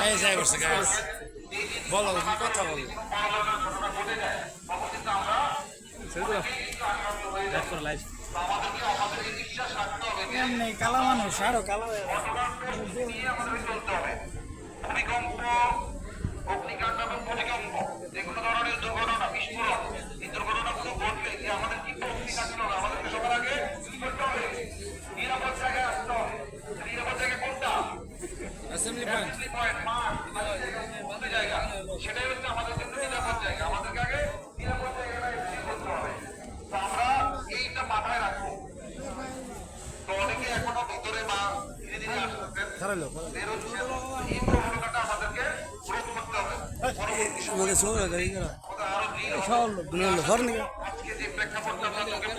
এই যাই বসে গাইস বলো কি কথা বলো এমনি কালা মানুষ আরো কালা ভূমিকম্প অগ্নিকাণ্ড এবং ভূমিকম্প যেকোনো ধরনের দুর্ঘটনা বিস্ফোরণ এই দুর্ঘটনাগুলো ঘটলে যে আমাদের কি প্রস্তুতি থাকতে হবে আমাদেরকে সবার আগে কি করতে হবে নিরাপদ জায়গায় আসতে হবে নিরাপদ জায়গা কোনটা অ্যাসেম্বলি পয়েন্ট মাঠ বন্ধ জায়গা সেটাই হচ্ছে আমাদের জন্য নিরাপদ জায়গা আমাদেরকে আগে নিরাপদ জায়গাটা করতে হবে তো আমরা এইটা মাথায় রাখবো তো অনেকে এখনো ভিতরে বা ধীরে ধীরে আসতেছেন বের হচ্ছে এই প্রবণতাটা আমাদেরকে রোধ করতে হবে পরবর্তী সময়ে আরো আজকে যে প্রেক্ষাপটটা আপনাদেরকে